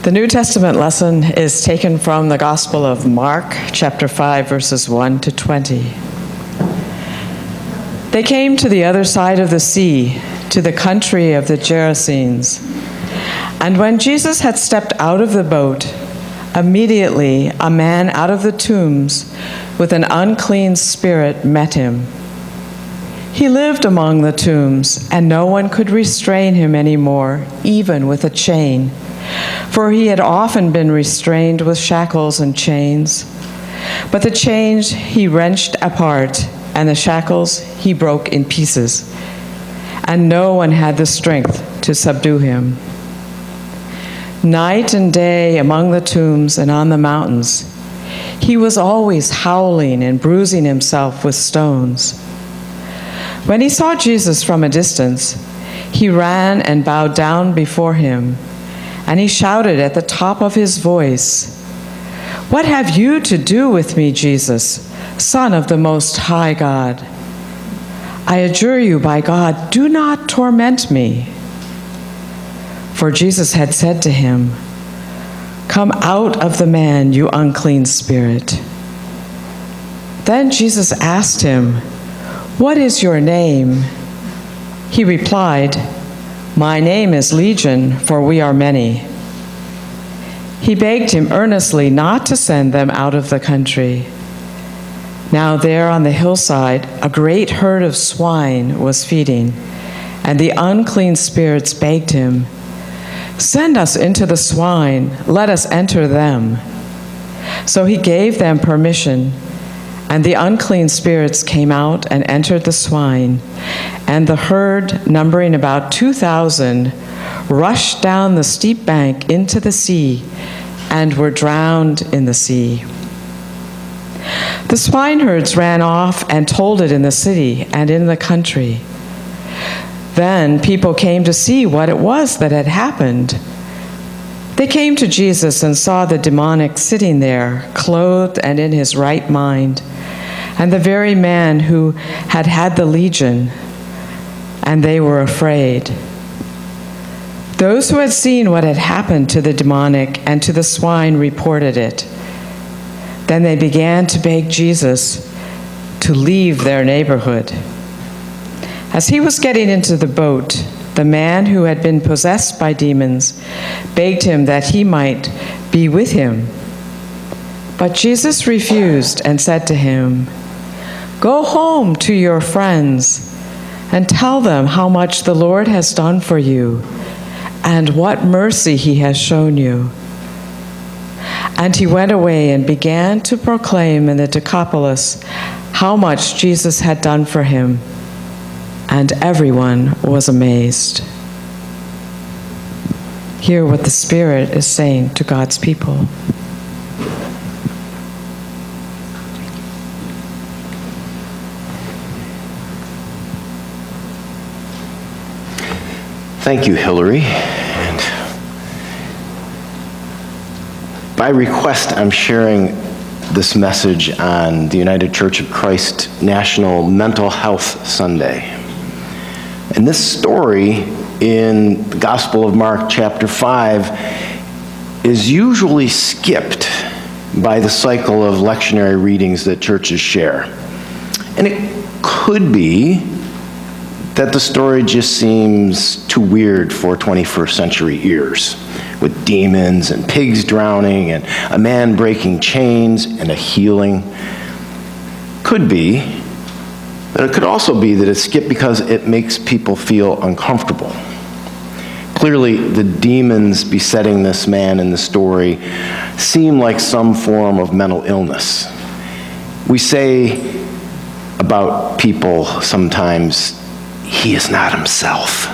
The New Testament lesson is taken from the Gospel of Mark, chapter 5, verses 1 to 20. They came to the other side of the sea, to the country of the Gerasenes. And when Jesus had stepped out of the boat, immediately a man out of the tombs with an unclean spirit met him. He lived among the tombs, and no one could restrain him anymore, even with a chain. For he had often been restrained with shackles and chains. But the chains he wrenched apart, and the shackles he broke in pieces. And no one had the strength to subdue him. Night and day among the tombs and on the mountains, he was always howling and bruising himself with stones. When he saw Jesus from a distance, he ran and bowed down before him. And he shouted at the top of his voice, "What have you to do with me, Jesus, Son of the Most High God? I adjure you by God, do not torment me." For Jesus had said to him, "Come out of the man, you unclean spirit." Then Jesus asked him, "What is your name?" He replied, "My name is Legion, for we are many." He begged him earnestly not to send them out of the country. Now there on the hillside, a great herd of swine was feeding, and the unclean spirits begged him, "Send us into the swine, let us enter them." So he gave them permission, and the unclean spirits came out and entered the swine, and the herd, numbering about 2,000, rushed down the steep bank into the sea and were drowned in the sea. The swineherds ran off and told it in the city and in the country. Then people came to see what it was that had happened. They came to Jesus and saw the demonic sitting there, clothed and in his right mind, and the very man who had had the legion, and they were afraid. Those who had seen what had happened to the demonic and to the swine reported it. Then they began to beg Jesus to leave their neighborhood. As he was getting into the boat, the man who had been possessed by demons begged him that he might be with him. But Jesus refused and said to him, "Go home to your friends and tell them how much the Lord has done for you and what mercy he has shown you." And he went away and began to proclaim in the Decapolis how much Jesus had done for him, and everyone was amazed. Hear what the Spirit is saying to God's people. Thank you, Hillary. And by request, I'm sharing this message on the United Church of Christ National Mental Health Sunday. And this story in the Gospel of Mark, chapter 5, is usually skipped by the cycle of lectionary readings that churches share. And it could be that the story just seems too weird for 21st century ears, with demons and pigs drowning and a man breaking chains and a healing. Could be, but it could also be that it's skipped because it makes people feel uncomfortable. Clearly, the demons besetting this man in the story seem like some form of mental illness. We say about people sometimes, "He is not himself,"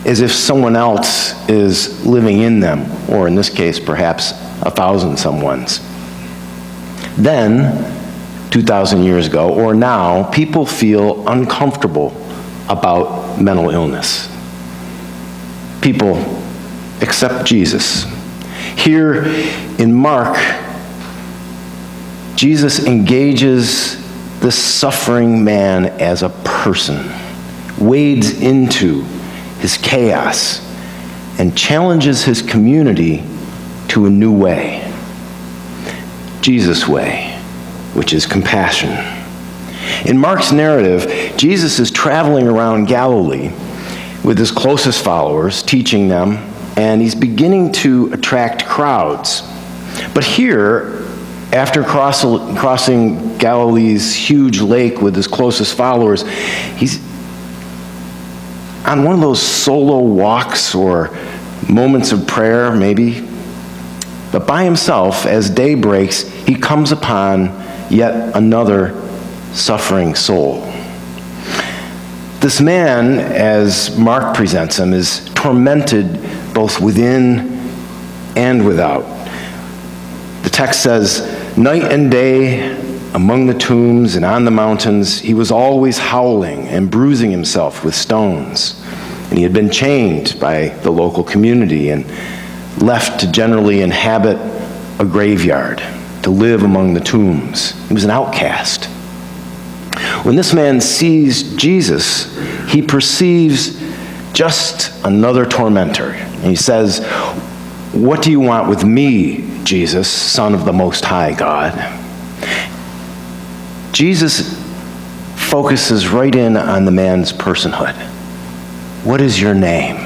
as if someone else is living in them, or in this case, perhaps 1,000 someones. Then, 2,000 years ago, or now, people feel uncomfortable about mental illness. People accept Jesus. Here in Mark, Jesus engages this suffering man as a person, wades into his chaos, and challenges his community to a new way. Jesus' way, which is compassion. In Mark's narrative, Jesus is traveling around Galilee with his closest followers, teaching them, and he's beginning to attract crowds. But here, after crossing Galilee's huge lake with his closest followers, he's on one of those solo walks or moments of prayer, maybe. But by himself, as day breaks, he comes upon yet another suffering soul. This man, as Mark presents him, is tormented both within and without. The text says, night and day, among the tombs and on the mountains, he was always howling and bruising himself with stones. And he had been chained by the local community and left to generally inhabit a graveyard, to live among the tombs. He was an outcast. When this man sees Jesus, he perceives just another tormentor. And he says, "What do you want with me, Jesus, Son of the Most High God?" Jesus focuses right in on the man's personhood. "What is your name?"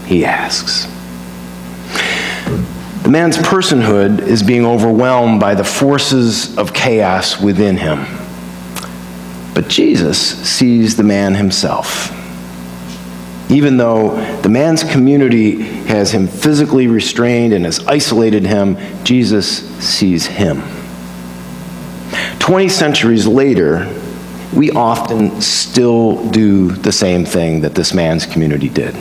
he asks. The man's personhood is being overwhelmed by the forces of chaos within him. But Jesus sees the man himself. Even though the man's community has him physically restrained and has isolated him, Jesus sees him. 20 centuries later, we often still do the same thing that this man's community did.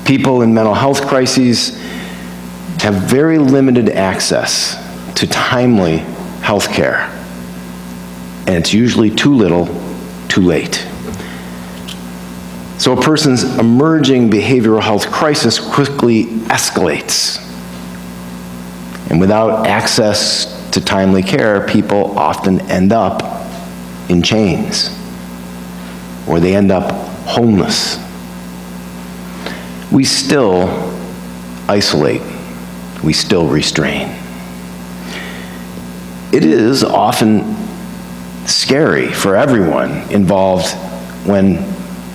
People in mental health crises have very limited access to timely health care. And it's usually too little, too late. So a person's emerging behavioral health crisis quickly escalates. And without access to timely care, people often end up in chains, or they end up homeless. We still isolate. We still restrain. It is often scary for everyone involved when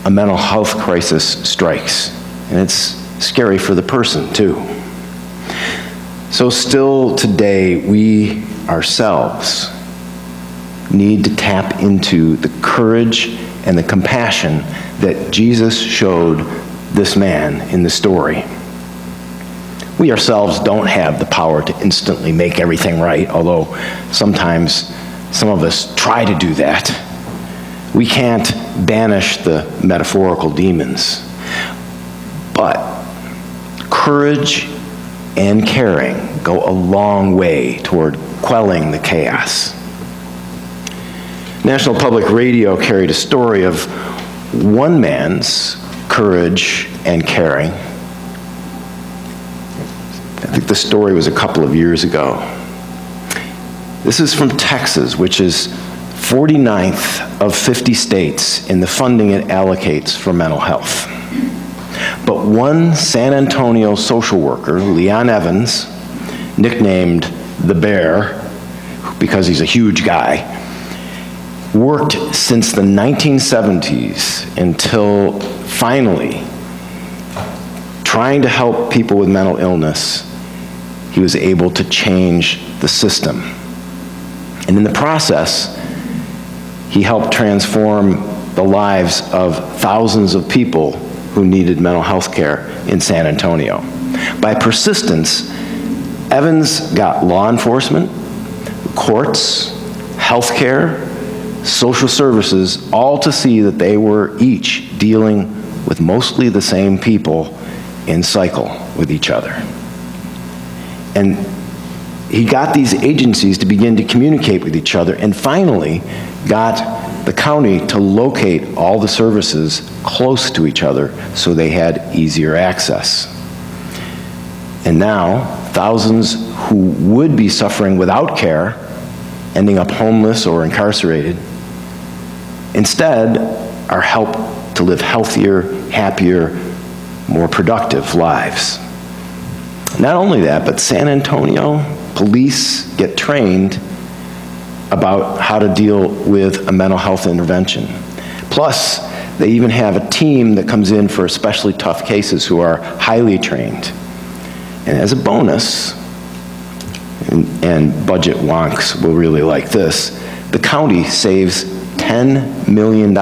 a mental health crisis strikes. And it's scary for the person, too. So still today, we ourselves need to tap into the courage and the compassion that Jesus showed this man in the story. We ourselves don't have the power to instantly make everything right, although sometimes some of us try to do that. We can't banish the metaphorical demons. But courage and caring go a long way toward quelling the chaos. National Public Radio carried a story of one man's courage and caring. I think the story was a couple of years ago. This is from Texas, which is 49th of 50 states in the funding it allocates for mental health. But one San Antonio social worker, Leon Evans, nicknamed the Bear because he's a huge guy, worked since the 1970s until finally, trying to help people with mental illness, he was able to change the system. And in the process, he helped transform the lives of thousands of people who needed mental health care in San Antonio. By persistence, Evans got law enforcement, courts, health care, social services, all to see that they were each dealing with mostly the same people in cycle with each other. And he got these agencies to begin to communicate with each other, and finally got the county to locate all the services close to each other so they had easier access. And now, thousands who would be suffering without care, ending up homeless or incarcerated, instead are helped to live healthier, happier, more productive lives. Not only that, but San Antonio police get trained about how to deal with a mental health intervention. Plus, they even have a team that comes in for especially tough cases who are highly trained. And as a bonus, and budget wonks will really like this, the county saves $10 million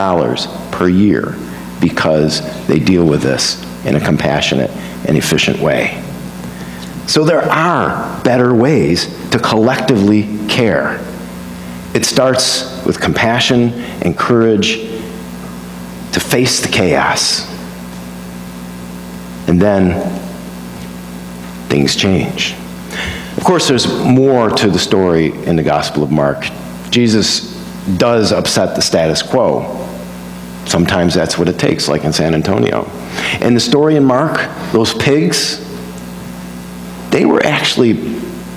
per year because they deal with this in a compassionate and efficient way. So there are better ways to collectively care. It starts with compassion and courage to face the chaos. And then things change. Of course, there's more to the story in the Gospel of Mark. Jesus does upset the status quo. Sometimes that's what it takes, like in San Antonio. In the story in Mark, those pigs, they were actually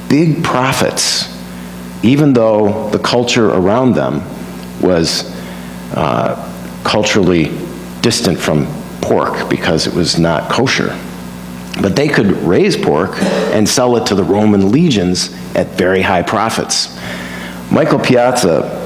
big prophets, even though the culture around them was culturally distant from pork because it was not kosher. But they could raise pork and sell it to the Roman legions at very high profits. Michael Piazza,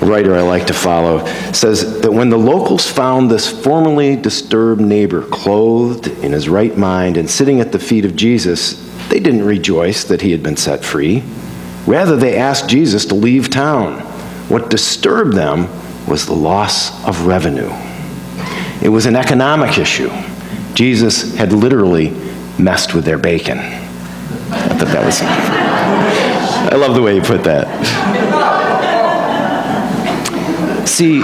a writer I like to follow, says that when the locals found this formerly disturbed neighbor clothed in his right mind and sitting at the feet of Jesus, they didn't rejoice that he had been set free. Rather, they asked Jesus to leave town. What disturbed them was the loss of revenue. It was an economic issue. Jesus had literally messed with their bacon. I thought that was... I love the way you put that. See,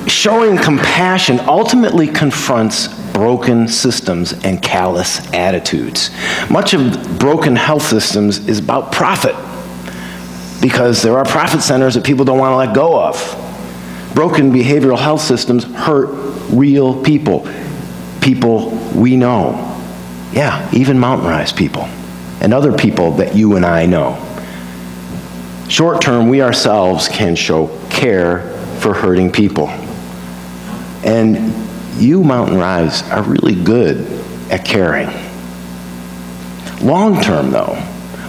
showing compassion ultimately confronts broken systems and callous attitudes. Much of broken health systems is about profit, because there are profit centers that people don't want to let go of. Broken behavioral health systems hurt real people. People we know. Yeah, even Mountain Rise people. And other people that you and I know. Short term, we ourselves can show care for hurting people. And you, Mountain Rise, are really good at caring. Long term, though,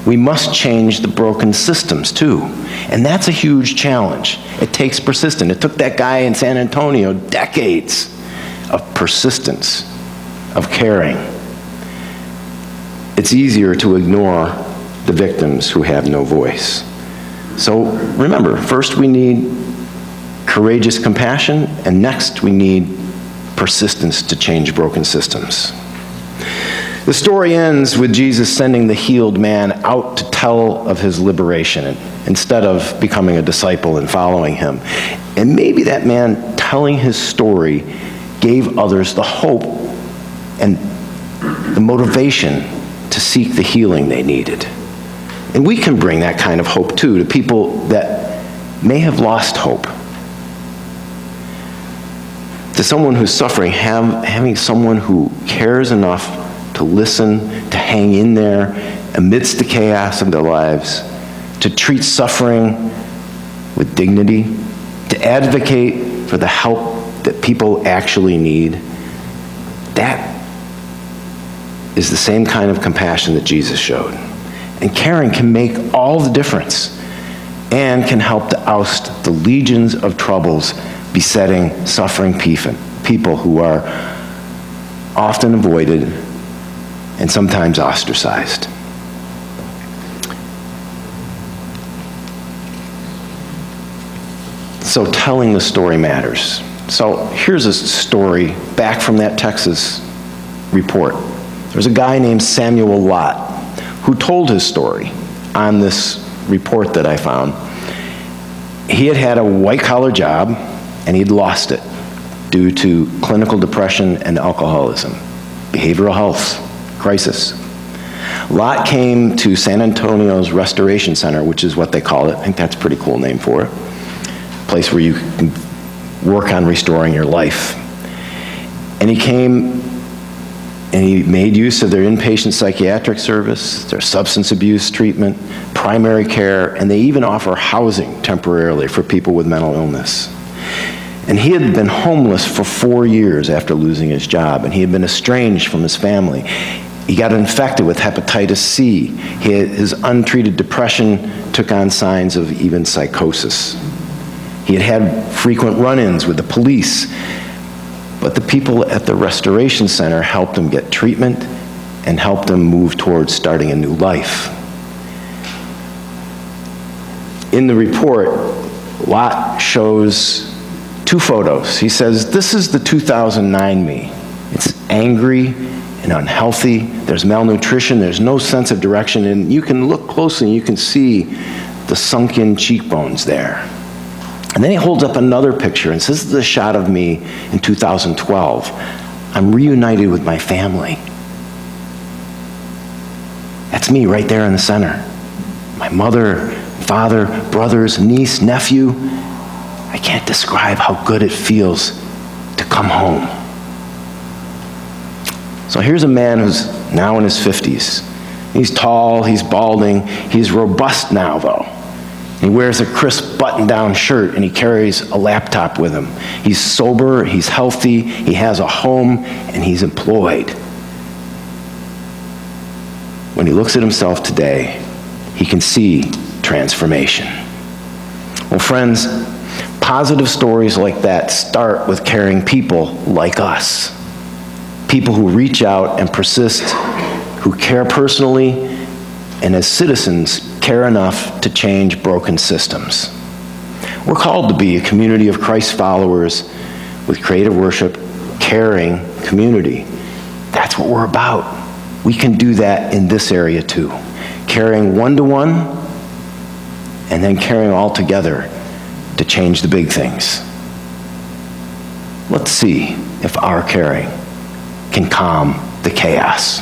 we must change the broken systems too. And that's a huge challenge. It takes persistence. It took that guy in San Antonio decades of persistence, of caring. It's easier to ignore the victims who have no voice. So remember, first we need courageous compassion, and next we need persistence to change broken systems. The story ends with Jesus sending the healed man out to tell of his liberation instead of becoming a disciple and following him. And maybe that man telling his story gave others the hope and the motivation to seek the healing they needed. And we can bring that kind of hope too to people that may have lost hope. To someone who's suffering, having someone who cares enough to listen, to hang in there amidst the chaos of their lives, to treat suffering with dignity, to advocate for the help that people actually need, that is the same kind of compassion that Jesus showed. And caring can make all the difference and can help to oust the legions of troubles besetting suffering people who are often avoided and sometimes ostracized. So telling the story matters. So here's a story back from that Texas report. There's a guy named Samuel Lott who told his story on this report that I found. He had had a white-collar job, and he'd lost it due to clinical depression and alcoholism, behavioral health crisis. Lott came to San Antonio's Restoration Center, which is what they call it. I think that's a pretty cool name for it. A place where you can work on restoring your life. And he came and he made use of their inpatient psychiatric service, their substance abuse treatment, primary care, and they even offer housing temporarily for people with mental illness. And he had been homeless for 4 years after losing his job, and he had been estranged from his family. He got infected with hepatitis C. His untreated depression took on signs of even psychosis. He had had frequent run-ins with the police, but the people at the Restoration Center helped him get treatment and helped him move towards starting a new life. In the report, Lott shows 2 photos. He says, this is the 2009 me. It's angry and unhealthy. There's malnutrition. There's no sense of direction. And you can look closely and you can see the sunken cheekbones there. And then he holds up another picture and says, this is a shot of me in 2012. I'm reunited with my family. That's me right there in the center. My mother, father, brothers, niece, nephew. I can't describe how good it feels to come home. So here's a man who's now in his 50s. He's tall, he's balding, he's robust now though. He wears a crisp button-down shirt and he carries a laptop with him. He's sober, he's healthy, he has a home, and he's employed. When he looks at himself today, he can see transformation. Well, friends, positive stories like that start with caring people like us. People who reach out and persist, who care personally, and as citizens, care enough to change broken systems. We're called to be a community of Christ followers with creative worship, caring community. That's what we're about. We can do that in this area too. Caring one-to-one, and then caring all together to change the big things. Let's see if our caring can calm the chaos.